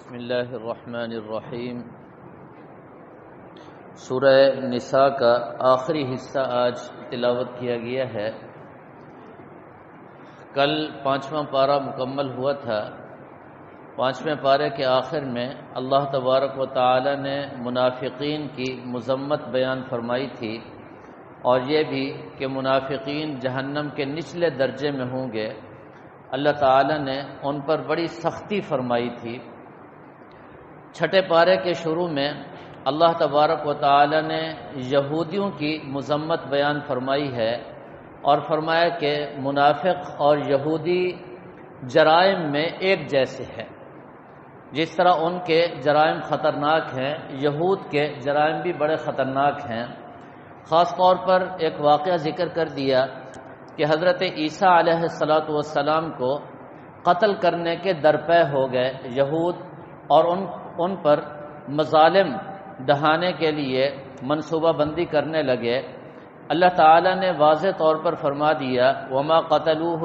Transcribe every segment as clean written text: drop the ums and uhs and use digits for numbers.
بسم اللہ الرحمن الرحیم۔ سورہ نساء کا آخری حصہ آج تلاوت کیا گیا ہے۔ کل 5واں پارہ مکمل ہوا تھا۔ 5ویں پارے کے آخر میں اللہ تبارک و تعالی نے منافقین کی مذمت بیان فرمائی تھی، اور یہ بھی کہ منافقین جہنم کے نچلے درجے میں ہوں گے۔ اللہ تعالی نے ان پر بڑی سختی فرمائی تھی۔ چھٹے پارے کے شروع میں اللہ تبارک و تعالی نے یہودیوں کی مذمت بیان فرمائی ہے، اور فرمایا کہ منافق اور یہودی جرائم میں ایک جیسے ہیں۔ جس طرح ان کے جرائم خطرناک ہیں، یہود کے جرائم بھی بڑے خطرناک ہیں۔ خاص طور پر ایک واقعہ ذکر کر دیا کہ حضرت عیسیٰ علیہ السلام کو قتل کرنے کے درپے ہو گئے یہود، اور ان پر مظالم ڈھانے کے لیے منصوبہ بندی کرنے لگے۔ اللہ تعالی نے واضح طور پر فرما دیا وما قتلوہ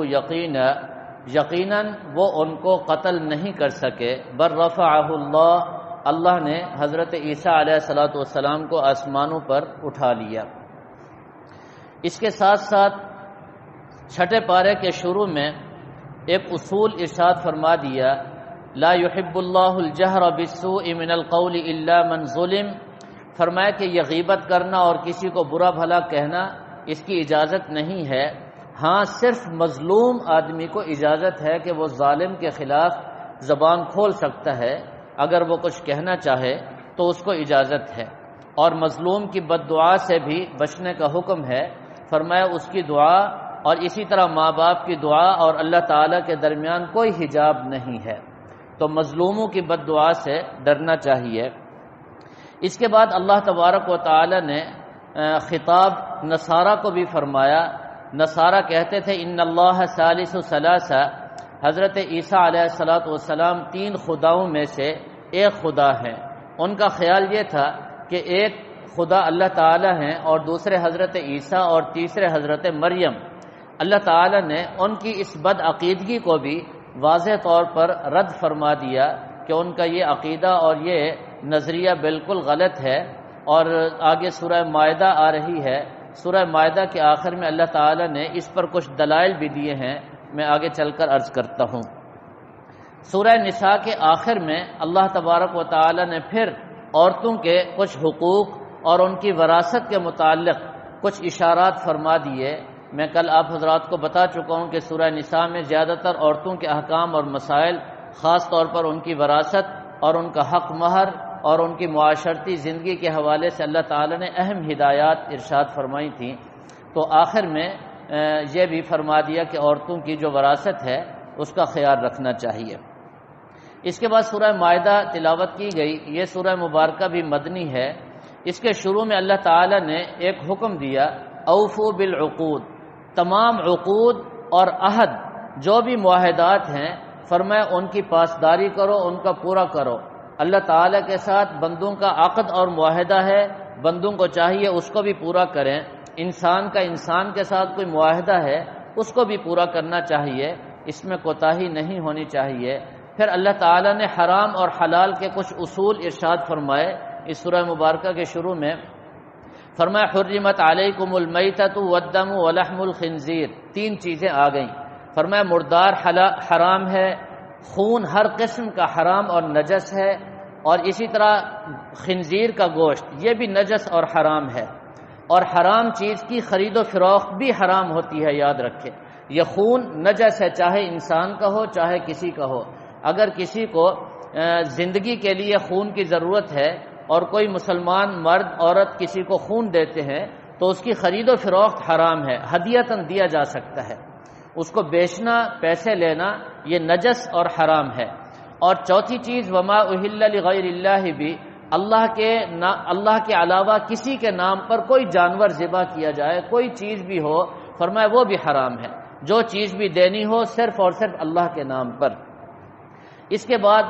یقیناً وہ ان کو قتل نہیں کر سکے، بل رفعہ اللہ نے حضرت عیسیٰ علیہ السلام کو آسمانوں پر اٹھا لیا۔ اس کے ساتھ ساتھ چھٹے پارے کے شروع میں ایک اصول ارشاد فرما دیا، لا يحب اللہ الجہر بالسوء من القول الا من ظلم۔ فرمایا کہ یہ غیبت کرنا اور کسی کو برا بھلا کہنا اس کی اجازت نہیں ہے، ہاں صرف مظلوم آدمی کو اجازت ہے کہ وہ ظالم کے خلاف زبان کھول سکتا ہے، اگر وہ کچھ کہنا چاہے تو اس کو اجازت ہے۔ اور مظلوم کی بد دعا سے بھی بچنے کا حکم ہے۔ فرمایا اس کی دعا اور اسی طرح ماں باپ کی دعا اور اللہ تعالیٰ کے درمیان کوئی حجاب نہیں ہے، تو مظلوموں کی بد دعا سے ڈرنا چاہیے۔ اس کے بعد اللہ تبارک و تعالی نے خطاب نصارہ کو بھی فرمایا۔ نصارہ کہتے تھے ان اللہ ثالث ثلاثہ، حضرت عیسیٰ علیہ السلام 3 خداؤں میں سے ایک خدا ہیں۔ ان کا خیال یہ تھا کہ ایک خدا اللہ تعالی ہیں اور دوسرے حضرت عیسیٰ اور تیسرے حضرت مریم۔ اللہ تعالی نے ان کی اس بد عقیدگی کو بھی واضح طور پر رد فرما دیا کہ ان کا یہ عقیدہ اور یہ نظریہ بالکل غلط ہے۔ اور آگے سورہ مائدہ آ رہی ہے، سورہ مائدہ کے آخر میں اللہ تعالی نے اس پر کچھ دلائل بھی دیے ہیں، میں آگے چل کر عرض کرتا ہوں۔ سورہ نساء کے آخر میں اللہ تبارک و تعالی نے پھر عورتوں کے کچھ حقوق اور ان کی وراثت کے متعلق کچھ اشارات فرما دیے۔ میں کل آپ حضرات کو بتا چکا ہوں کہ سورہ نساء میں زیادہ تر عورتوں کے احکام اور مسائل، خاص طور پر ان کی وراثت اور ان کا حق مہر اور ان کی معاشرتی زندگی کے حوالے سے اللہ تعالی نے اہم ہدایات ارشاد فرمائی تھیں۔ تو آخر میں یہ بھی فرما دیا کہ عورتوں کی جو وراثت ہے اس کا خیال رکھنا چاہیے۔ اس کے بعد سورہ مائدہ تلاوت کی گئی۔ یہ سورہ مبارکہ بھی مدنی ہے۔ اس کے شروع میں اللہ تعالی نے ایک حکم دیا اوفوا بالعقود، تمام عقود اور عہد جو بھی معاہدات ہیں، فرمایا ان کی پاسداری کرو، ان کا پورا کرو۔ اللہ تعالیٰ کے ساتھ بندوں کا عقد اور معاہدہ ہے، بندوں کو چاہیے اس کو بھی پورا کریں۔ انسان کا انسان کے ساتھ کوئی معاہدہ ہے، اس کو بھی پورا کرنا چاہیے، اس میں کوتاہی نہیں ہونی چاہیے۔ پھر اللہ تعالیٰ نے حرام اور حلال کے کچھ اصول ارشاد فرمائے۔ اس سورہ مبارکہ کے شروع میں فرمایا حرمت علیکم المیتۃ والدم ولحم الخنزیر، 3 چیزیں آ گئیں۔ فرمایا مردار حرام ہے، خون ہر قسم کا حرام اور نجس ہے، اور اسی طرح خنزیر کا گوشت یہ بھی نجس اور حرام ہے۔ اور حرام چیز کی خرید و فروخت بھی حرام ہوتی ہے، یاد رکھے۔ یہ خون نجس ہے، چاہے انسان کا ہو چاہے کسی کا ہو۔ اگر کسی کو زندگی کے لیے خون کی ضرورت ہے اور کوئی مسلمان مرد عورت کسی کو خون دیتے ہیں تو اس کی خرید و فروخت حرام ہے، ہدیۃً دیا جا سکتا ہے۔ اس کو بیچنا، پیسے لینا، یہ نجس اور حرام ہے۔ اور چوتھی چیز وما اہل لغیر اللہ بھی، اللہ کے علاوہ کسی کے نام پر کوئی جانور ذبح کیا جائے، کوئی چیز بھی ہو، فرمایا وہ بھی حرام ہے۔ جو چیز بھی دینی ہو صرف اور صرف اللہ کے نام پر۔ اس کے بعد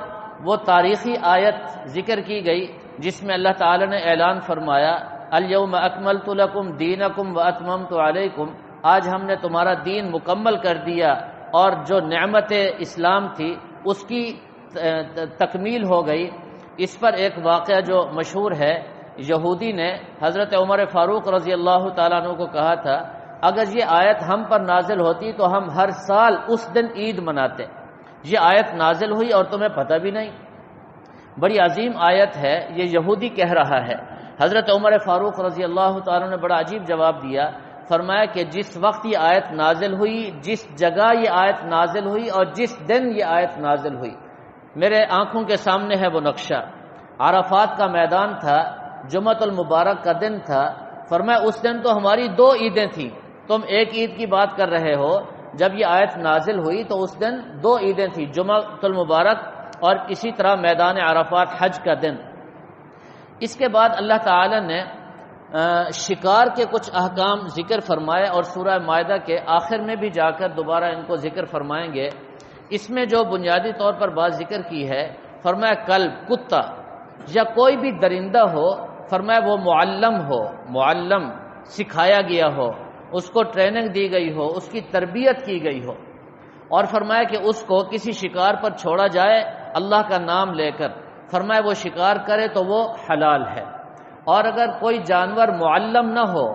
وہ تاریخی آیت ذکر کی گئی جس میں اللہ تعالی نے اعلان فرمایا الیوم اکملت لکم دینکم واتممت علیکم، آج ہم نے تمہارا دین مکمل کر دیا، اور جو نعمت اسلام تھی اس کی تکمیل ہو گئی، اس پر ایک واقعہ جو مشہور ہے، یہودی نے حضرت عمر فاروق رضی اللہ تعالیٰ عنہ کو کہا تھا اگر یہ آیت ہم پر نازل ہوتی تو ہم ہر سال اس دن عید مناتے، یہ آیت نازل ہوئی اور تمہیں پتہ بھی نہیں، بڑی عظیم آیت ہے، یہ یہودی کہہ رہا ہے۔ حضرت عمر فاروق رضی اللہ تعالیٰ نے بڑا عجیب جواب دیا، فرمایا کہ جس وقت یہ آیت نازل ہوئی، جس جگہ یہ آیت نازل ہوئی اور جس دن یہ آیت نازل ہوئی، میرے آنکھوں کے سامنے ہے وہ نقشہ، عرفات کا میدان تھا، جمعۃ المبارک کا دن تھا، فرمایا اس دن تو ہماری 2 عیدیں تھیں، تم ایک عید کی بات کر رہے ہو، جب یہ آیت نازل ہوئی تو اس دن 2 عیدیں تھیں، جمعۃ المبارک اور اسی طرح میدان عرفات حج کا دن۔ اس کے بعد اللہ تعالی نے شکار کے کچھ احکام ذکر فرمائے اور سورہ مائدہ کے آخر میں بھی جا کر دوبارہ ان کو ذکر فرمائیں گے۔ اس میں جو بنیادی طور پر بات ذکر کی ہے، فرمایا کلب، کتا یا کوئی بھی درندہ ہو، فرمایا وہ معلم ہو، معلم سکھایا گیا ہو، اس کو ٹریننگ دی گئی ہو، اس کی تربیت کی گئی ہو، اور فرمایا کہ اس کو کسی شکار پر چھوڑا جائے اللہ کا نام لے کر، فرمایا وہ شکار کرے تو وہ حلال ہے۔ اور اگر کوئی جانور معلم نہ ہو،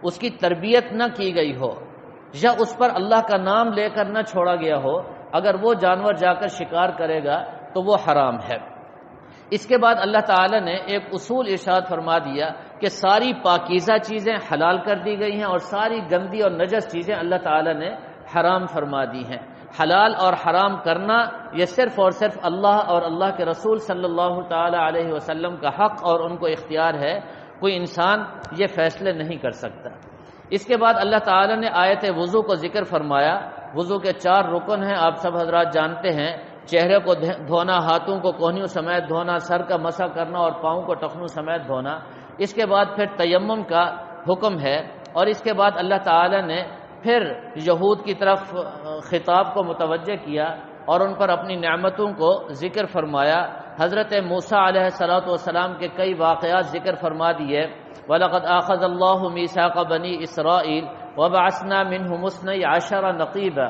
اس کی تربیت نہ کی گئی ہو، یا اس پر اللہ کا نام لے کر نہ چھوڑا گیا ہو، اگر وہ جانور جا کر شکار کرے گا تو وہ حرام ہے۔ اس کے بعد اللہ تعالی نے ایک اصول ارشاد فرما دیا کہ ساری پاکیزہ چیزیں حلال کر دی گئی ہیں اور ساری گندی اور نجس چیزیں اللہ تعالی نے حرام فرما دی ہیں۔ حلال اور حرام کرنا یہ صرف اور صرف اللہ اور اللہ کے رسول صلی اللہ تعالی علیہ وسلم کا حق اور ان کو اختیار ہے، کوئی انسان یہ فیصلے نہیں کر سکتا۔ اس کے بعد اللہ تعالی نے آیت وضو کو ذکر فرمایا۔ وضو کے 4 رکن ہیں، آپ سب حضرات جانتے ہیں، چہرے کو دھونا، ہاتھوں کو کوہنیوں سمیت دھونا، سر کا مسح کرنا اور پاؤں کو ٹخنوں سمیت دھونا۔ اس کے بعد پھر تیمم کا حکم ہے، اور اس کے بعد اللہ تعالی نے پھر یہود کی طرف خطاب کو متوجہ کیا اور ان پر اپنی نعمتوں کو ذکر فرمایا۔ حضرت موسیٰ علیہ السلام کے کئی واقعات ذکر فرما دیے، وَلَقَدْ أَخَذَ اللَّهُ مِيثَاقَ بَنِي إِسْرَائِيلَ وَبَعَثْنَا مِنْهُمُ 12 نقیبا،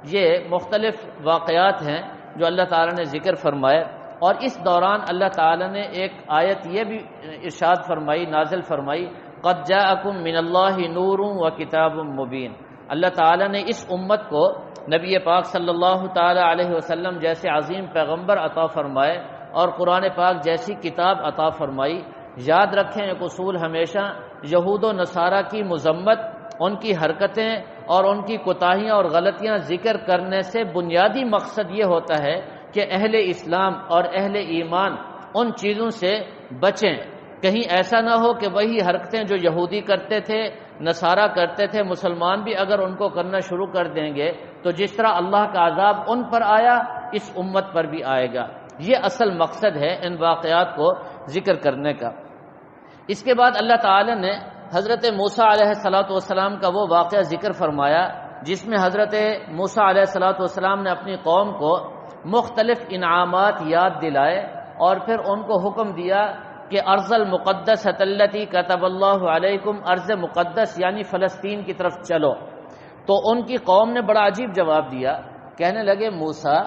یہ مختلف واقعات ہیں جو اللہ تعالیٰ نے ذکر فرمائے۔ اور اس دوران اللہ تعالیٰ نے ایک آیت یہ بھی ارشاد فرمائی، نازل فرمائی، قَدْ جَاءَكُم مِّنَ اللَّهِ نُورٌ وَكِتَابٌ مُّبِينٌ۔ اللہ تعالیٰ نے اس امت کو نبی پاک صلی اللہ تعالی علیہ وسلم جیسے عظیم پیغمبر عطا فرمائے اور قرآن پاک جیسی کتاب عطا فرمائی۔ یاد رکھیں ایک اصول ہمیشہ، یہود و نصارہ کی مذمت، ان کی حرکتیں اور ان کی کوتاہیاں اور غلطیاں ذکر کرنے سے بنیادی مقصد یہ ہوتا ہے کہ اہل اسلام اور اہل ایمان ان چیزوں سے بچیں، کہیں ایسا نہ ہو کہ وہی حرکتیں جو یہودی کرتے تھے، نصارہ کرتے تھے، مسلمان بھی اگر ان کو کرنا شروع کر دیں گے تو جس طرح اللہ کا عذاب ان پر آیا اس امت پر بھی آئے گا۔ یہ اصل مقصد ہے ان واقعات کو ذکر کرنے کا۔ اس کے بعد اللہ تعالی نے حضرت موسیٰ علیہ السلام کا وہ واقعہ ذکر فرمایا جس میں حضرت موسیٰ علیہ السلام نے اپنی قوم کو مختلف انعامات یاد دلائے اور پھر ان کو حکم دیا کہ ارض المقدسۃ التی کتب اللہ علیکم، ارض مقدس یعنی فلسطین کی طرف چلو۔ تو ان کی قوم نے بڑا عجیب جواب دیا، کہنے لگے موسیٰ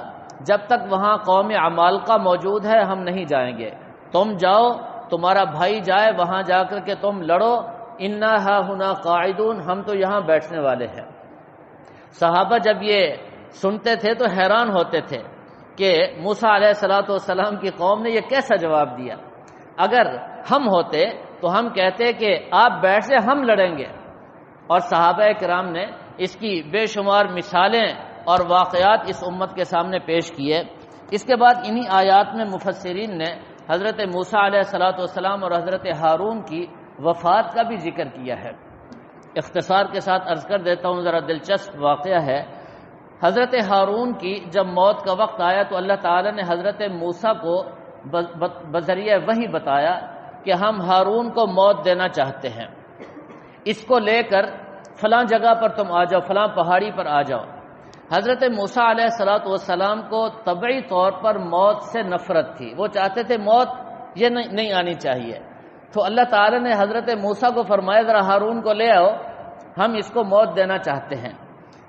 جب تک وہاں قوم عمالقہ موجود ہے ہم نہیں جائیں گے، تم جاؤ، تمہارا بھائی جائے، وہاں جا کر کے تم لڑو، انا ہاہنا قاعدون، ہم تو یہاں بیٹھنے والے ہیں۔ صحابہ جب یہ سنتے تھے تو حیران ہوتے تھے کہ موسیٰ علیہ السلام کی قوم نے یہ کیسا جواب دیا، اگر ہم ہوتے تو ہم کہتے کہ آپ بیٹھ سے ہم لڑیں گے۔ اور صحابہ کرام نے اس کی بے شمار مثالیں اور واقعات اس امت کے سامنے پیش کیے۔ اس کے بعد انہی آیات میں مفسرین نے حضرت موسیٰ علیہ السلام اور حضرت ہارون کی وفات کا بھی ذکر کیا ہے۔ اختصار کے ساتھ عرض کر دیتا ہوں، ذرا دلچسپ واقعہ ہے۔ حضرت ہارون کی جب موت کا وقت آیا تو اللہ تعالی نے حضرت موسیٰ کو بذریعہ وحی بتایا کہ ہم ہارون کو موت دینا چاہتے ہیں، اس کو لے کر فلاں جگہ پر تم آ جاؤ، فلاں پہاڑی پر آ جاؤ۔ حضرت موسیٰ علیہ السلام کو طبعی طور پر موت سے نفرت تھی، وہ چاہتے تھے موت یہ نہیں آنی چاہیے۔ تو اللہ تعالی نے حضرت موسیٰ کو فرمایا ذرا ہارون کو لے آؤ، ہم اس کو موت دینا چاہتے ہیں۔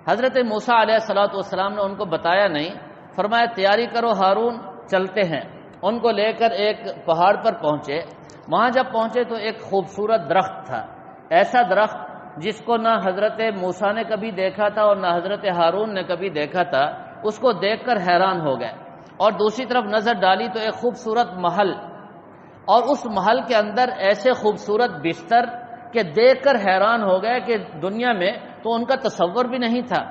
حضرت موسیٰ علیہ السلام نے ان کو بتایا نہیں، فرمایا تیاری کرو ہارون، چلتے ہیں۔ ان کو لے کر ایک پہاڑ پر پہنچے۔ وہاں جب پہنچے تو ایک خوبصورت درخت تھا، ایسا درخت جس کو نہ حضرت موسیٰ نے کبھی دیکھا تھا اور نہ حضرت ہارون نے کبھی دیکھا تھا۔ اس کو دیکھ کر حیران ہو گئے، اور دوسری طرف نظر ڈالی تو ایک خوبصورت محل، اور اس محل کے اندر ایسے خوبصورت بستر کہ دیکھ کر حیران ہو گئے کہ دنیا میں تو ان کا تصور بھی نہیں تھا۔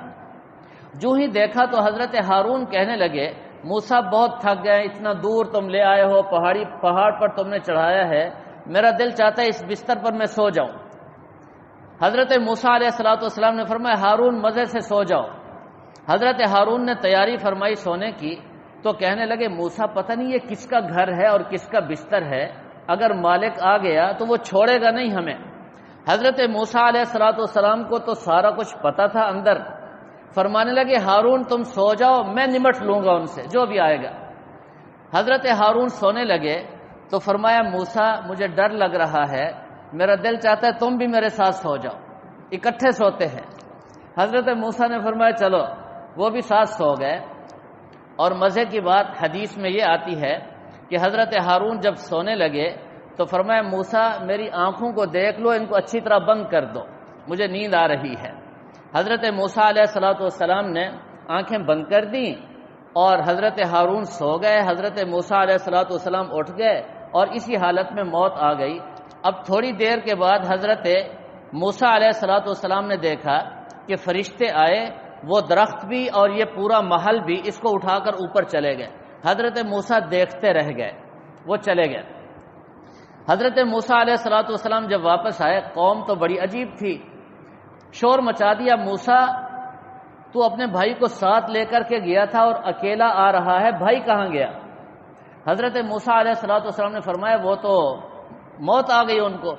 جو ہی دیکھا تو حضرت ہارون کہنے لگے موسیٰ بہت تھک گئے، اتنا دور تم لے آئے ہو، پہاڑ پر تم نے چڑھایا ہے، میرا دل چاہتا ہے اس بستر پر میں سو جاؤں۔ حضرت موسیٰ علیہ السلام نے فرمایا ہارون مزے سے سو جاؤ۔ حضرت ہارون نے تیاری فرمائی سونے کی، تو کہنے لگے موسیٰ پتہ نہیں یہ کس کا گھر ہے اور کس کا بستر ہے، اگر مالک آ گیا تو وہ چھوڑے گا نہیں ہمیں۔ حضرت موسیٰ علیہ السلام کو تو سارا کچھ پتا تھا اندر، فرمانے لگے ہارون تم سو جاؤ، میں نمٹ لوں گا ان سے جو بھی آئے گا۔ حضرت ہارون سونے لگے تو فرمایا موسیٰ مجھے ڈر لگ رہا ہے، میرا دل چاہتا ہے تم بھی میرے ساتھ سو جاؤ، اکٹھے سوتے ہیں۔ حضرت موسیٰ نے فرمایا چلو، وہ بھی ساتھ سو گئے۔ اور مزے کی بات حدیث میں یہ آتی ہے کہ حضرت ہارون جب سونے لگے تو فرمایا موسیٰ میری آنکھوں کو دیکھ لو، ان کو اچھی طرح بند کر دو، مجھے نیند آ رہی ہے۔ حضرت موسیٰ علیہ السلام نے آنکھیں بند کر دیں اور حضرت ہارون سو گئے۔ حضرت موسیٰ علیہ السلام اٹھ گئے اور اسی حالت میں موت آ گئی۔ اب تھوڑی دیر کے بعد حضرت موسیٰ علیہ السلام نے دیکھا کہ فرشتے آئے، وہ درخت بھی اور یہ پورا محل بھی اس کو اٹھا کر اوپر چلے گئے۔ حضرت موسیٰ دیکھتے رہ گئے، وہ چلے گئے۔ حضرت موسیٰ علیہ السلام جب واپس آئے، قوم تو بڑی عجیب تھی، شور مچا دیا موسیٰ تو اپنے بھائی کو ساتھ لے کر کے گیا تھا اور اکیلا آ رہا ہے، بھائی کہاں گیا؟ حضرت موسیٰ علیہ السلام نے فرمایا وہ تو موت آ گئی، ان کو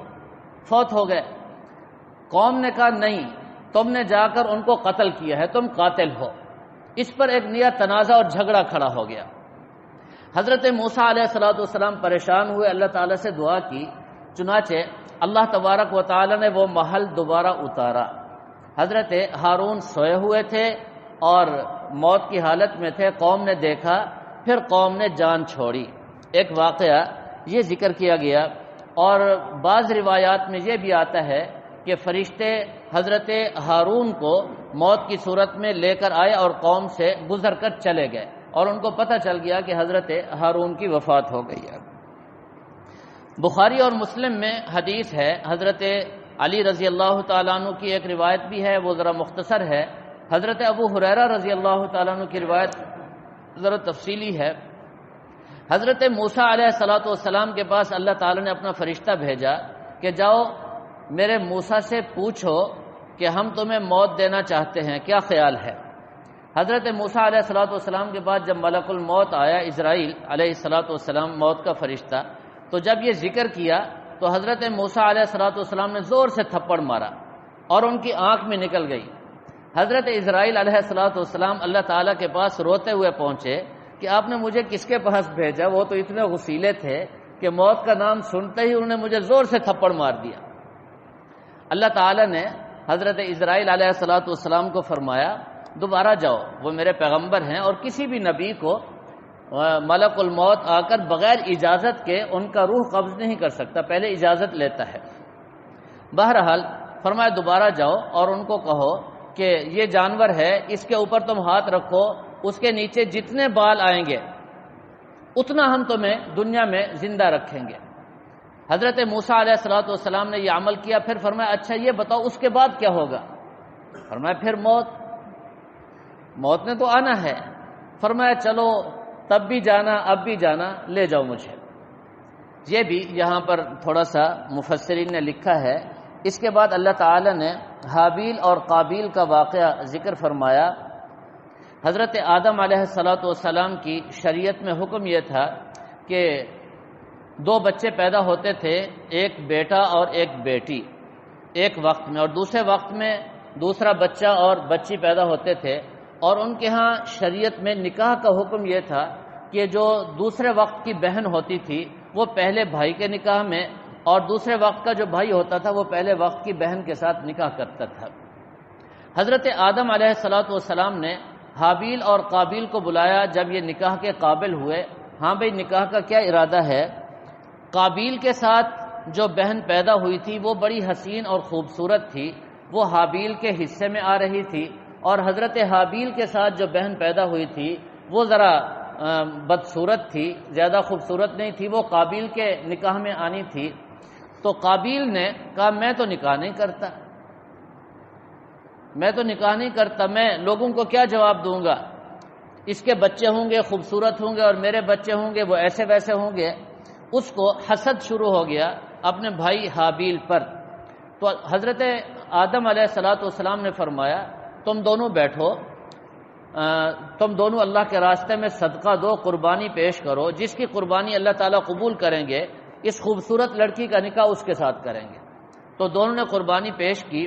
فوت ہو گئے۔ قوم نے کہا نہیں، تم نے جا کر ان کو قتل کیا ہے، تم قاتل ہو۔ اس پر ایک نیا تنازع اور جھگڑا کھڑا ہو گیا۔ حضرت موسیٰ علیہ السلام پریشان ہوئے، اللہ تعالیٰ سے دعا کی، چنانچہ اللہ تبارک و تعالیٰ نے وہ محل دوبارہ اتارا۔ حضرت ہارون سوئے ہوئے تھے اور موت کی حالت میں تھے، قوم نے دیکھا، پھر قوم نے جان چھوڑی۔ ایک واقعہ یہ ذکر کیا گیا، اور بعض روایات میں یہ بھی آتا ہے کہ فرشتے حضرت ہارون کو موت کی صورت میں لے کر آئے اور قوم سے گزر کر چلے گئے، اور ان کو پتہ چل گیا کہ حضرت ہارون کی وفات ہو گئی ہے۔ بخاری اور مسلم میں حدیث ہے، حضرت علی رضی اللہ تعالیٰ عنہ کی ایک روایت بھی ہے، وہ ذرا مختصر ہے۔ حضرت ابو ہریرہ رضی اللہ تعالیٰ عنہ کی روایت ذرا تفصیلی ہے۔ حضرت موسیٰ علیہ السلام کے پاس اللہ تعالیٰ نے اپنا فرشتہ بھیجا کہ جاؤ میرے موسیٰ سے پوچھو کہ ہم تمہیں موت دینا چاہتے ہیں، کیا خیال ہے؟ حضرت موسیٰ علیہ السلام کے بعد جب ملک الموت آیا، اسرائیل علیہ السلام موت کا فرشتہ، تو جب یہ ذکر کیا تو حضرت موسیٰ علیہ السلام نے زور سے تھپڑ مارا اور ان کی آنکھ میں نکل گئی۔ حضرت اسرائیل علیہ السلام اللہ تعالیٰ کے پاس روتے ہوئے پہنچے کہ آپ نے مجھے کس کے پاس بھیجا؟ وہ تو اتنے غصیلے تھے کہ موت کا نام سنتے ہی انہوں نے مجھے زور سے تھپڑ مار دیا۔ اللہ تعالیٰ نے حضرت اسرائیل علیہ السلام کو فرمایا دوبارہ جاؤ، وہ میرے پیغمبر ہیں اور کسی بھی نبی کو ملک الموت آ کر بغیر اجازت کے ان کا روح قبض نہیں کر سکتا، پہلے اجازت لیتا ہے۔ بہرحال فرمایا دوبارہ جاؤ اور ان کو کہو کہ یہ جانور ہے، اس کے اوپر تم ہاتھ رکھو، اس کے نیچے جتنے بال آئیں گے اتنا ہم تمہیں دنیا میں زندہ رکھیں گے۔ حضرت موسیٰ علیہ السلام نے یہ عمل کیا، پھر فرمایا اچھا یہ بتاؤ اس کے بعد کیا ہوگا؟ فرمایا پھر موت نے تو آنا ہے۔ فرمایا چلو تب بھی جانا اب بھی جانا، لے جاؤ مجھے۔ یہ بھی یہاں پر تھوڑا سا مفسرین نے لکھا ہے۔ اس کے بعد اللہ تعالی نے حابیل اور قابیل کا واقعہ ذکر فرمایا۔ حضرت آدم علیہ السلام کی شریعت میں حکم یہ تھا کہ 2 بچے پیدا ہوتے تھے، ایک بیٹا اور ایک بیٹی ایک وقت میں، اور دوسرے وقت میں دوسرا بچہ اور بچی پیدا ہوتے تھے، اور ان کے ہاں شریعت میں نکاح کا حکم یہ تھا کہ جو دوسرے وقت کی بہن ہوتی تھی وہ پہلے بھائی کے نکاح میں، اور دوسرے وقت کا جو بھائی ہوتا تھا وہ پہلے وقت کی بہن کے ساتھ نکاح کرتا تھا۔ حضرت آدم علیہ السلام نے حابیل اور قابیل کو بلایا، جب یہ نکاح کے قابل ہوئے، ہاں بھئی نکاح کا کیا ارادہ ہے؟ قابیل کے ساتھ جو بہن پیدا ہوئی تھی وہ بڑی حسین اور خوبصورت تھی، وہ حابیل کے حصے میں آ رہی تھی، اور حضرت حابیل کے ساتھ جو بہن پیدا ہوئی تھی وہ ذرا بدصورت تھی، زیادہ خوبصورت نہیں تھی، وہ قابیل کے نکاح میں آنی تھی۔ تو قابیل نے کہا میں تو نکاح نہیں کرتا، میں لوگوں کو کیا جواب دوں گا؟ اس کے بچے ہوں گے خوبصورت ہوں گے اور میرے بچے ہوں گے وہ ایسے ویسے ہوں گے۔ اس کو حسد شروع ہو گیا اپنے بھائی حابیل پر۔ تو حضرت آدم علیہ السلام نے فرمایا تم دونوں بیٹھو، تم دونوں اللہ کے راستے میں صدقہ دو، قربانی پیش کرو، جس کی قربانی اللہ تعالیٰ قبول کریں گے اس خوبصورت لڑکی کا نکاح اس کے ساتھ کریں گے۔ تو دونوں نے قربانی پیش کی۔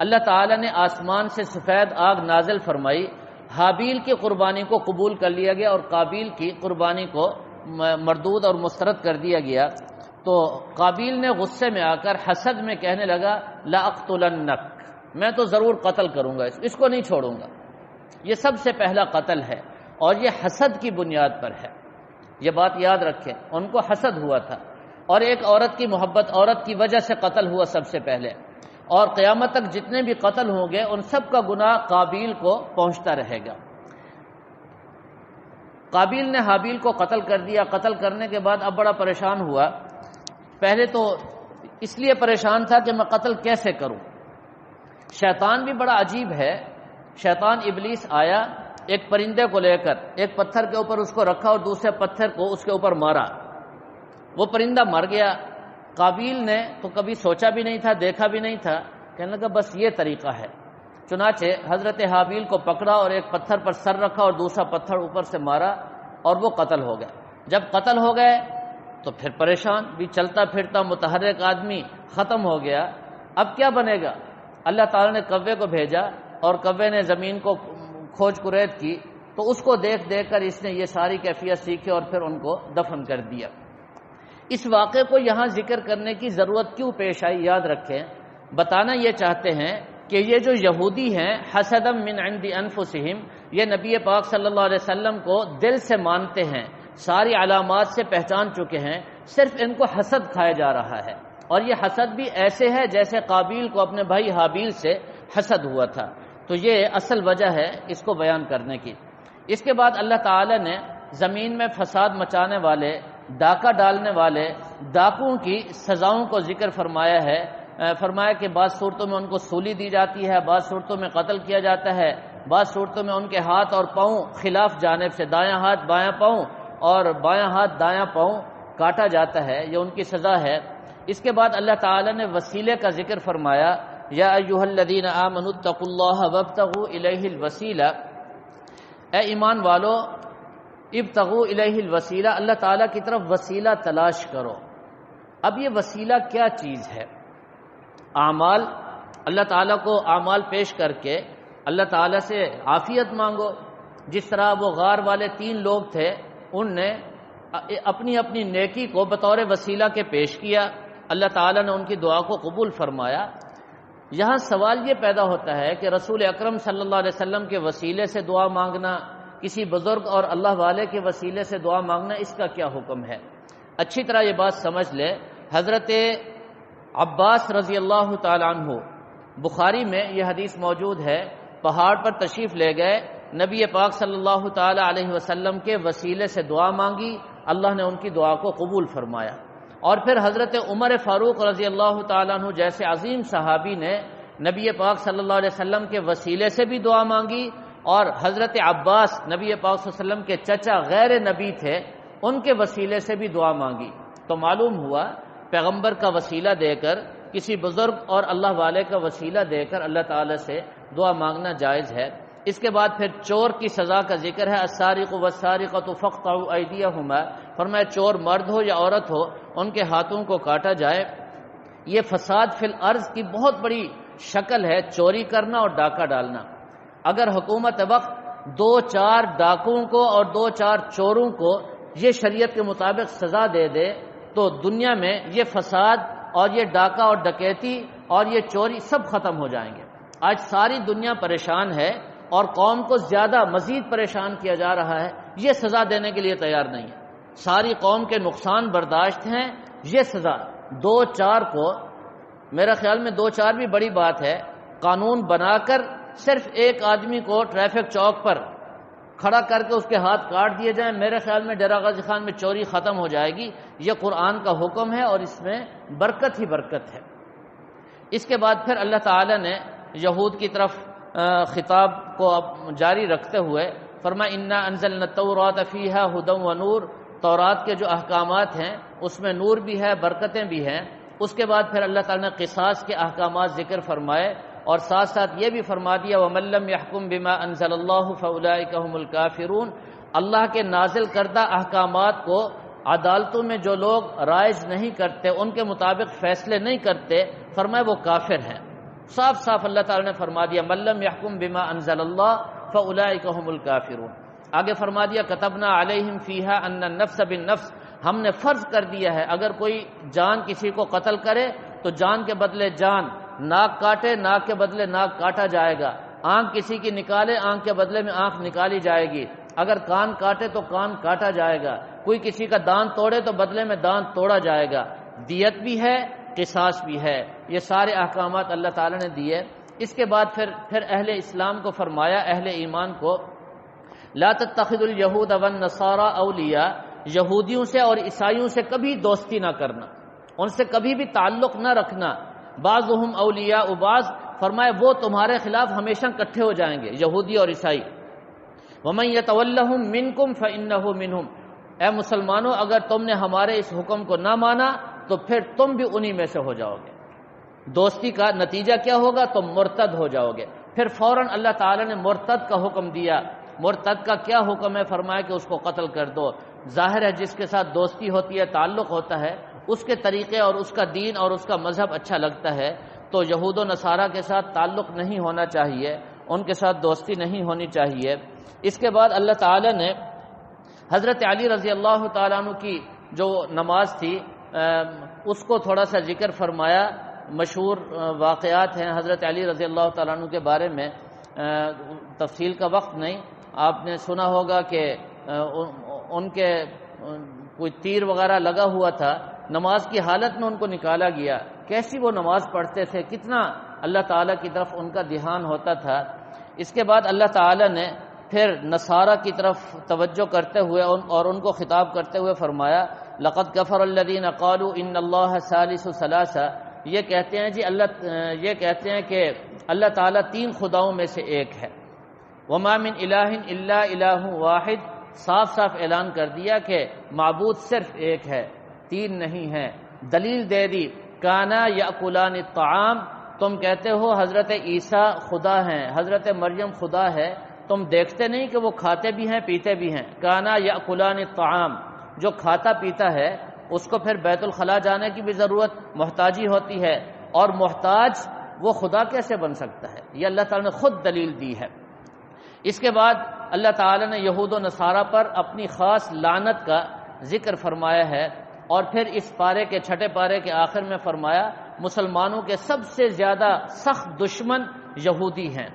اللہ تعالیٰ نے آسمان سے سفید آگ نازل فرمائی، حابیل کی قربانی کو قبول کر لیا گیا اور قابیل کی قربانی کو مردود اور مسترد کر دیا گیا۔ تو قابیل نے غصے میں آ کر حسد میں کہنے لگا لأقتلنک، میں تو ضرور قتل کروں گا، اس کو نہیں چھوڑوں گا۔ یہ سب سے پہلا قتل ہے اور یہ حسد کی بنیاد پر ہے، یہ بات یاد رکھیں۔ ان کو حسد ہوا تھا اور ایک عورت کی محبت، عورت کی وجہ سے قتل ہوا سب سے پہلے، اور قیامت تک جتنے بھی قتل ہوں گے ان سب کا گناہ قابیل کو پہنچتا رہے گا۔ قابیل نے حابیل کو قتل کر دیا۔ قتل کرنے کے بعد اب بڑا پریشان ہوا۔ پہلے تو اس لیے پریشان تھا کہ میں قتل کیسے کروں۔ شیطان بھی بڑا عجیب ہے، شیطان ابلیس آیا ایک پرندے کو لے کر، ایک پتھر کے اوپر اس کو رکھا اور دوسرے پتھر کو اس کے اوپر مارا، وہ پرندہ مر گیا۔ قابیل نے تو کبھی سوچا بھی نہیں تھا، دیکھا بھی نہیں تھا، کہنے لگا بس یہ طریقہ ہے۔ چنانچہ حضرت حابیل کو پکڑا اور ایک پتھر پر سر رکھا اور دوسرا پتھر اوپر سے مارا اور وہ قتل ہو گیا۔ جب قتل ہو گئے تو پھر پریشان، بھی چلتا پھرتا متحرک آدمی ختم ہو گیا۔ اب کیا بنے گا؟ اللہ تعالیٰ نے کوے کو بھیجا اور کوے نے زمین کو کھوج کرید کی، تو اس کو دیکھ دیکھ کر اس نے یہ ساری کیفیت سیکھی اور پھر ان کو دفن کر دیا۔ اس واقعے کو یہاں ذکر کرنے کی ضرورت کیوں پیش آئی؟ یاد رکھیں، بتانا یہ چاہتے ہیں کہ یہ جو یہودی ہیں حسدم من عند انفسہم، یہ نبی پاک صلی اللہ علیہ وسلم کو دل سے مانتے ہیں، ساری علامات سے پہچان چکے ہیں، صرف ان کو حسد کھایا جا رہا ہے، اور یہ حسد بھی ایسے ہے جیسے قابیل کو اپنے بھائی حابیل سے حسد ہوا تھا۔ تو یہ اصل وجہ ہے اس کو بیان کرنے کی۔ اس کے بعد اللہ تعالی نے زمین میں فساد مچانے والے، ڈاکہ ڈالنے والے ڈاکوؤں کی سزاؤں کو ذکر فرمایا ہے۔ فرمایا کہ بعض صورتوں میں ان کو سولی دی جاتی ہے، بعض صورتوں میں قتل کیا جاتا ہے، بعض صورتوں میں ان کے ہاتھ اور پاؤں خلاف جانب سے، دایاں ہاتھ بایاں پاؤں اور بایاں ہاتھ دایاں پاؤں کاٹا جاتا ہے، یہ ان کی سزا ہے۔ اس کے بعد اللہ تعالی نے وسیلے کا ذکر فرمایا، یا ایھا الذین آمنوا اتقوا اللہ وابتغوا الیہ الوسیلہ، اے ایمان والو ابتغوا الیہ الوسیلہ، اللہ تعالیٰ کی طرف وسیلہ تلاش کرو۔ اب یہ وسیلہ کیا چیز ہے؟ اعمال، اللہ تعالیٰ کو اعمال پیش کر کے اللہ تعالیٰ سے عافیت مانگو، جس طرح وہ غار والے 3 لوگ تھے، ان نے اپنی اپنی نیکی کو بطور وسیلہ کے پیش کیا، اللہ تعالیٰ نے ان کی دعا کو قبول فرمایا۔ یہاں سوال یہ پیدا ہوتا ہے کہ رسول اکرم صلی اللہ علیہ وسلم کے وسیلے سے دعا مانگنا، کسی بزرگ اور اللہ والے کے وسیلے سے دعا مانگنا، اس کا کیا حکم ہے؟ اچھی طرح یہ بات سمجھ لے۔ حضرت عباس رضی اللہ تعالیٰ عنہ، بخاری میں یہ حدیث موجود ہے، پہاڑ پر تشریف لے گئے، نبی پاک صلی اللہ تعالیٰ علیہ وسلم کے وسیلے سے دعا مانگی، اللہ نے ان کی دعا کو قبول فرمایا۔ اور پھر حضرت عمر فاروق رضی اللہ تعالیٰ عنہ جیسے عظیم صحابی نے نبی پاک صلی اللہ علیہ وسلم کے وسیلے سے بھی دعا مانگی، اور حضرت عباس نبی پاک صلی اللہ علیہ وسلم کے چچا غیر نبی تھے، ان کے وسیلے سے بھی دعا مانگی۔ تو معلوم ہوا پیغمبر کا وسیلہ دے کر، کسی بزرگ اور اللہ والے کا وسیلہ دے کر اللہ تعالی سے دعا مانگنا جائز ہے۔ اس کے بعد پھر چور کی سزا کا ذکر ہے، السارق والسارقۃ فاقطعوا ایدیہما، فرمایا چور مرد ہو یا عورت ہو ان کے ہاتھوں کو کاٹا جائے۔ یہ فساد فی الارض کی بہت بڑی شکل ہے، چوری کرنا اور ڈاکہ ڈالنا۔ اگر حکومت وقت 2-4 ڈاکوؤں کو اور 2-4 چوروں کو یہ شریعت کے مطابق سزا دے دے تو دنیا میں یہ فساد اور یہ ڈاکہ اور ڈکیتی اور یہ چوری سب ختم ہو جائیں گے۔ آج ساری دنیا پریشان ہے اور قوم کو زیادہ مزید پریشان کیا جا رہا ہے یہ سزا دینے کے لیے تیار نہیں ہے۔ ساری قوم کے نقصان برداشت ہیں، یہ سزا 2-4 کو، میرا خیال میں 2-4 بھی بڑی بات ہے، قانون بنا کر صرف ایک آدمی کو ٹریفک چوک پر کھڑا کر کے اس کے ہاتھ کاٹ دیے جائیں، میرے خیال میں ڈیرہ غازی خان میں چوری ختم ہو جائے گی۔ یہ قرآن کا حکم ہے اور اس میں برکت ہی برکت ہے۔ اس کے بعد پھر اللہ تعالی نے یہود کی طرف خطاب کو اب جاری رکھتے ہوئے فرمایا انا انزلنا التوراۃ فیہا ھدی ونور، تورات کے جو احکامات ہیں اس میں نور بھی ہے، برکتیں بھی ہیں۔ اس کے بعد پھر اللہ تعالی نے قصاص کے احکامات ذکر فرمائے اور ساتھ ساتھ یہ بھی فرما دیا وَمَن لَّمْ يَحْكُم بِمَا أَنزَلَ اللَّهُ فَأُولَٰئِكَ هُمُ الْكَافِرُونَ، اللہ کے نازل کردہ احکامات کو عدالتوں میں جو لوگ رائج نہیں کرتے، ان کے مطابق فیصلے نہیں کرتے، فرمایا وہ کافر ہیں۔ صاف صاف اللہ تعالی نے فرما دیا مَن لَّم يَحْكُم بِمَا أَنزَلَ اللَّهُ فَأُولَٰئِكَ هُمُ الْكَافِرُونَ۔ آگے فرما دیا كَتَبْنَا عَلَيْهِمْ فِيهَا أَنَّ النَّفْسَ بِالنَّفْسِ، ہم نے فرض کر دیا ہے اگر کوئی جان کسی کو قتل کرے تو جان کے بدلے جان، ناک کاٹے ناک کے بدلے ناک کاٹا جائے گا، آنکھ کسی کی نکالے آنکھ کے بدلے میں آنکھ نکالی جائے گی، اگر کان کاٹے تو کان کاٹا جائے گا، کوئی کسی کا دانت توڑے تو بدلے میں دانت توڑا جائے گا، دیت بھی ہے قصاص بھی ہے۔ یہ سارے احکامات اللہ تعالی نے دیے۔ اس کے بعد پھر اہل اسلام کو فرمایا، اہل ایمان کو لا تتخذوا اليهود والنصارى اولیاء، یہودیوں سے اور عیسائیوں سے کبھی دوستی نہ کرنا، ان سے کبھی بھی تعلق نہ رکھنا۔ بعضهم اولیاء بعض، فرمایا وہ تمہارے خلاف ہمیشہ اکٹھے ہو جائیں گے، یہودی اور عیسائی۔ ومن يتولهم منكم فانه منهم، اے مسلمانوں اگر تم نے ہمارے اس حکم کو نہ مانا تو پھر تم بھی انہی میں سے ہو جاؤ گے۔ دوستی کا نتیجہ کیا ہوگا؟ تم مرتد ہو جاؤ گے۔ پھر فوراً اللہ تعالی نے مرتد کا حکم دیا۔ مرتد کا کیا حکم ہے؟ فرمایا کہ اس کو قتل کر دو۔ ظاہر ہے جس کے ساتھ دوستی ہوتی ہے، تعلق ہوتا ہے، اس کے طریقے اور اس کا دین اور اس کا مذہب اچھا لگتا ہے، تو یہود و نصارہ کے ساتھ تعلق نہیں ہونا چاہیے، ان کے ساتھ دوستی نہیں ہونی چاہیے۔ اس کے بعد اللہ تعالی نے حضرت علی رضی اللہ تعالیٰ عنہ کی جو نماز تھی اس کو تھوڑا سا ذکر فرمایا۔ مشہور واقعات ہیں حضرت علی رضی اللہ تعالیٰ عنہ کے بارے میں، تفصیل کا وقت نہیں، آپ نے سنا ہوگا کہ ان کے کوئی تیر وغیرہ لگا ہوا تھا، نماز کی حالت میں ان کو نکالا گیا، کیسی وہ نماز پڑھتے تھے، کتنا اللہ تعالیٰ کی طرف ان کا دھیان ہوتا تھا۔ اس کے بعد اللہ تعالیٰ نے پھر نصارہ کی طرف توجہ کرتے ہوئے اور ان کو خطاب کرتے ہوئے فرمایا لقد کفر الذین قالوا ان اللہ ثالث ثلاثہ، یہ کہتے ہیں کہ اللہ تعالیٰ 3 خداؤں میں سے ایک ہے۔ وما من الہ الا الہ واحد، صاف صاف اعلان کر دیا کہ معبود صرف ایک ہے، 3 نہیں ہے۔ دلیل دے دی کانا یاکلان الطعام، تم کہتے ہو حضرت عیسیٰ خدا ہیں، حضرت مریم خدا ہے، تم دیکھتے نہیں کہ وہ کھاتے بھی ہیں پیتے بھی ہیں۔ کانا یاکلان الطعام، جو کھاتا پیتا ہے اس کو پھر بیت الخلاء جانے کی بھی ضرورت، محتاجی ہوتی ہے، اور محتاج وہ خدا کیسے بن سکتا ہے؟ یہ اللہ تعالیٰ نے خود دلیل دی ہے۔ اس کے بعد اللہ تعالیٰ نے یہود و نصارہ پر اپنی خاص لعنت کا ذکر فرمایا ہے، اور پھر اس پارے کے 6 پارے کے آخر میں فرمایا مسلمانوں کے سب سے زیادہ سخت دشمن یہودی ہیں،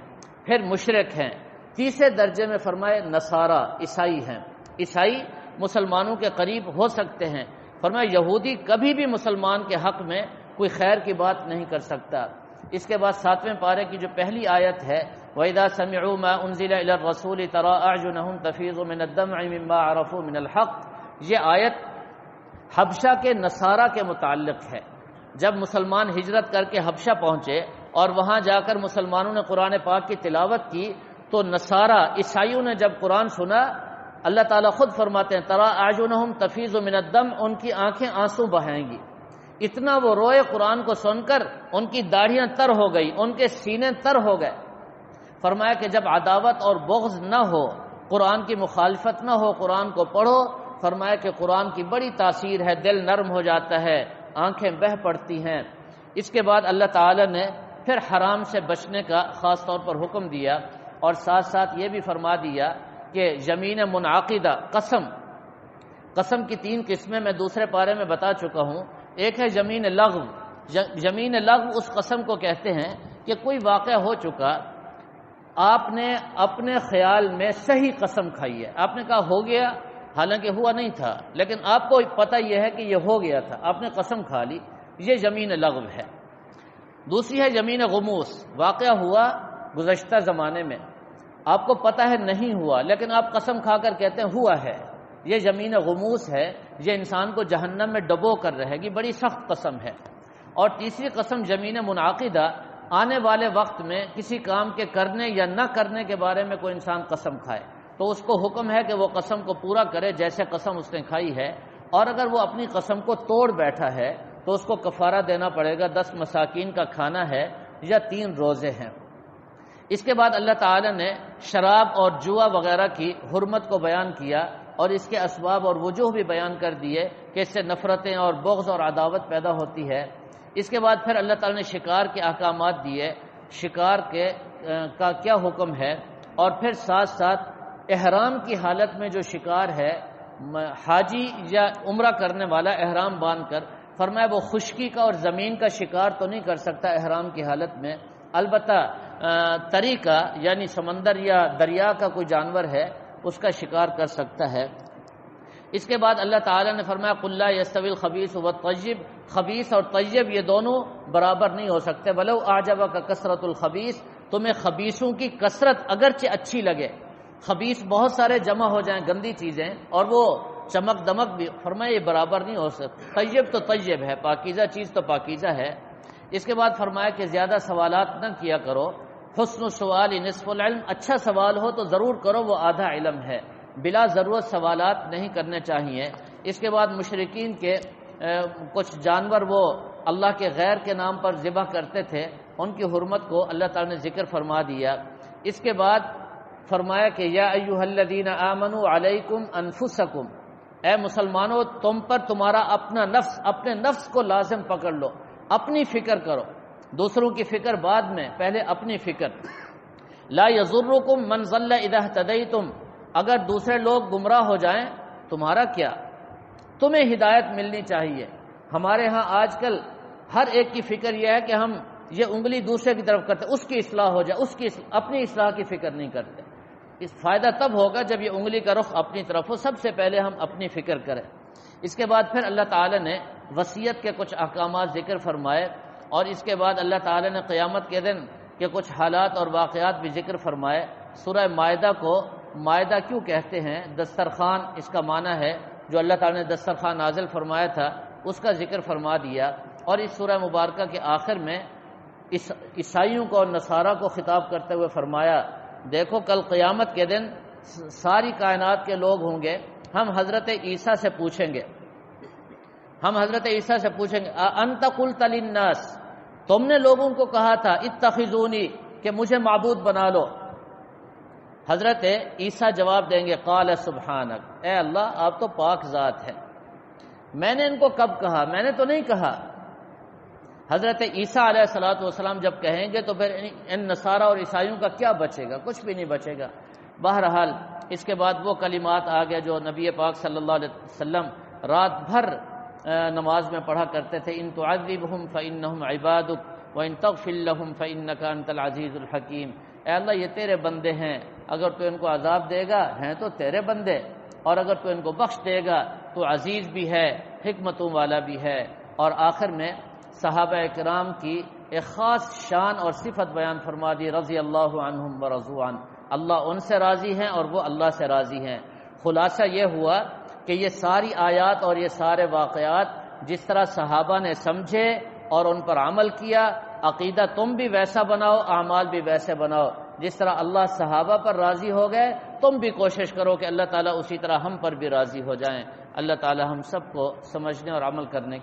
پھر مشرک ہیں، تیسرے درجے میں فرمائے نصارہ عیسائی ہیں۔ عیسائی مسلمانوں کے قریب ہو سکتے ہیں، فرمایا یہودی کبھی بھی مسلمان کے حق میں کوئی خیر کی بات نہیں کر سکتا۔ اس کے بعد 7ویں پارے کی جو پہلی آیت ہے وَإِذَا سَمِعُوا مَا أُنزِلَ إِلَى الرَّسُولِ تَرَىٰ أَعْيُنَهُمْ تَفِيضُ مِنَ الدَّمْعِ مِمَّا عَرَفُوا مِنَ الْحَقِّ، یہ آیت حبشہ کے نصارہ کے متعلق ہے۔ جب مسلمان ہجرت کر کے حبشہ پہنچے اور وہاں جا کر مسلمانوں نے قرآن پاک کی تلاوت کی تو نصارہ عیسائیوں نے جب قرآن سنا، اللہ تعالیٰ خود فرماتے ہیں تَرَىٰ أَعْيُنَهُمْ تَفِيضُ مِنَ الدَّمْعِ، ان کی آنکھیں آنسو بہائیں گی، اتنا وہ روئے قرآن کو سن کر، ان کی داڑھیاں تر ہو گئی، ان کے سینے تر ہو گئے۔ فرمایا کہ جب عداوت اور بغض نہ ہو، قرآن کی مخالفت نہ ہو، قرآن کو پڑھو، فرمایا کہ قرآن کی بڑی تاثیر ہے، دل نرم ہو جاتا ہے، آنکھیں بہہ پڑتی ہیں۔ اس کے بعد اللہ تعالی نے پھر حرام سے بچنے کا خاص طور پر حکم دیا، اور ساتھ ساتھ یہ بھی فرما دیا کہ یمین منعقدہ، قسم کی 3 قسمیں میں دوسرے پارے میں بتا چکا ہوں۔ ایک ہے یمین لغو، یمین لغو اس قسم کو کہتے ہیں کہ کوئی واقعہ ہو چکا، آپ نے اپنے خیال میں صحیح قسم کھائی ہے، آپ نے کہا ہو گیا، حالانکہ ہوا نہیں تھا، لیکن آپ کو پتہ یہ ہے کہ یہ ہو گیا تھا، آپ نے قسم کھا لی، یہ یمین لغو ہے۔ دوسری ہے یمین غموس، واقعہ ہوا گزشتہ زمانے میں، آپ کو پتہ ہے نہیں ہوا، لیکن آپ قسم کھا کر کہتے ہیں ہوا ہے، یہ یمین غموس ہے، یہ انسان کو جہنم میں ڈبو کر رہے گی، بڑی سخت قسم ہے۔ اور تیسری قسم یمین منعقدہ، آنے والے وقت میں کسی کام کے کرنے یا نہ کرنے کے بارے میں کوئی انسان قسم کھائے تو اس کو حکم ہے کہ وہ قسم کو پورا کرے جیسے قسم اس نے کھائی ہے، اور اگر وہ اپنی قسم کو توڑ بیٹھا ہے تو اس کو کفارہ دینا پڑے گا، 10 مساکین کا کھانا ہے یا 3 روزے ہیں۔ اس کے بعد اللہ تعالی نے شراب اور جوا وغیرہ کی حرمت کو بیان کیا اور اس کے اسباب اور وجوہ بھی بیان کر دیے کہ اس سے نفرتیں اور بغض اور عداوت پیدا ہوتی ہے۔ اس کے بعد پھر اللہ تعالی نے شکار کے احکامات دیے، شکار کا کیا حکم ہے، اور پھر ساتھ ساتھ احرام کی حالت میں جو شکار ہے، حاجی یا عمرہ کرنے والا احرام باندھ کر، فرمایا وہ خشکی کا اور زمین کا شکار تو نہیں کر سکتا احرام کی حالت میں، البتہ تری کا یعنی سمندر یا دریا کا کوئی جانور ہے اس کا شکار کر سکتا ہے۔ اس کے بعد اللہ تعالیٰ نے فرمایا قُلْ لَا يَسْتَوِي الْخَبِيثُ وَالطَّيِّبُ، خبیث اور طیب یہ دونوں برابر نہیں ہو سکتے، وَلَوْ أَعْجَبَكَ كَثْرَةُ الْخَبِيثِ، تمہیں خبیثوں کی کثرت اگرچہ اچھی لگے، خبیث بہت سارے جمع ہو جائیں گندی چیزیں اور وہ چمک دمک بھی، فرمایا یہ برابر نہیں ہو سکتے، طیب تو طیب ہے، پاکیزہ چیز تو پاکیزہ ہے۔ اس کے بعد فرمایا کہ زیادہ سوالات نہ کیا کرو، حسن السؤال نصف العلم، اچھا سوال ہو تو ضرور کرو، وہ آدھا علم ہے، بلا ضرورت سوالات نہیں کرنے چاہیے۔ اس کے بعد مشرکین کے کچھ جانور وہ اللہ کے غیر کے نام پر ذبح کرتے تھے، ان کی حرمت کو اللہ تعالی نے ذکر فرما دیا۔ اس کے بعد فرمایا کہ یا ایھا الذین آمنوا علیکم انفسکم، اے مسلمانوں تم پر تمہارا اپنا نفس، اپنے نفس کو لازم پکڑ لو، اپنی فکر کرو، دوسروں کی فکر بعد میں، پہلے اپنی فکر۔ لا یضرکم من ضل اذا اهتدیتم، اگر دوسرے لوگ گمراہ ہو جائیں تمہارا کیا، تمہیں ہدایت ملنی چاہیے۔ ہمارے ہاں آج کل ہر ایک کی فکر یہ ہے کہ ہم یہ انگلی دوسرے کی طرف کرتے، اس کی اصلاح ہو جائے، اس کی اپنی اصلاح کی فکر نہیں کرتے۔ اس فائدہ تب ہوگا جب یہ انگلی کا رخ اپنی طرف ہو، سب سے پہلے ہم اپنی فکر کریں۔ اس کے بعد پھر اللہ تعالی نے وصیت کے کچھ احکامات ذکر فرمائے، اور اس کے بعد اللہ تعالی نے قیامت کے دن کے کچھ حالات اور واقعات بھی ذکر فرمائے۔ سورہ مائدہ کو مائدہ کیوں کہتے ہیں؟ دسترخوان اس کا معنی ہے، جو اللہ تعالی نے دسترخوان نازل فرمایا تھا اس کا ذکر فرما دیا۔ اور اس سورہ مبارکہ کے آخر میں عیسائیوں کو اور نصارہ کو خطاب کرتے ہوئے فرمایا دیکھو کل قیامت کے دن ساری کائنات کے لوگ ہوں گے، ہم حضرت عیسیٰ سے پوچھیں گے، انت قلت للناس، تم نے لوگوں کو کہا تھا اتخذونی کہ مجھے معبود بنا لو، حضرت عیسیٰ جواب دیں گے قال سبحانک، اے اللہ آپ تو پاک ذات ہے، میں نے ان کو کب کہا، میں نے تو نہیں کہا۔ حضرت عیسیٰ علیہ الصلوۃ والسلام جب کہیں گے تو پھر ان نصارہ اور عیسائیوں کا کیا بچے گا؟ کچھ بھی نہیں بچے گا۔ بہرحال اس کے بعد وہ کلمات آ گئے جو نبی پاک صلی اللہ علیہ وسلم رات بھر نماز میں پڑھا کرتے تھے، ان تعذبہم فانہم عبادک وان تغفر لہم فانک انت العزیز الحکیم، اے اللہ یہ تیرے بندے ہیں، اگر تو ان کو عذاب دے گا ہیں تو تیرے بندے، اور اگر تو ان کو بخش دے گا تو عزیز بھی ہے، حکمتوں والا بھی ہے۔ اور آخر میں صحابہ کرام کی ایک خاص شان اور صفت بیان فرما دی، رضی اللہ عنہم ورضوا عنہ، اللہ ان سے راضی ہیں اور وہ اللہ سے راضی ہیں۔ خلاصہ یہ ہوا کہ یہ ساری آیات اور یہ سارے واقعات جس طرح صحابہ نے سمجھے اور ان پر عمل کیا، عقیدہ تم بھی ویسا بناؤ، اعمال بھی ویسے بناؤ، جس طرح اللہ صحابہ پر راضی ہو گئے تم بھی کوشش کرو کہ اللہ تعالیٰ اسی طرح ہم پر بھی راضی ہو جائیں۔ اللہ تعالیٰ ہم سب کو سمجھنے اور عمل کرنے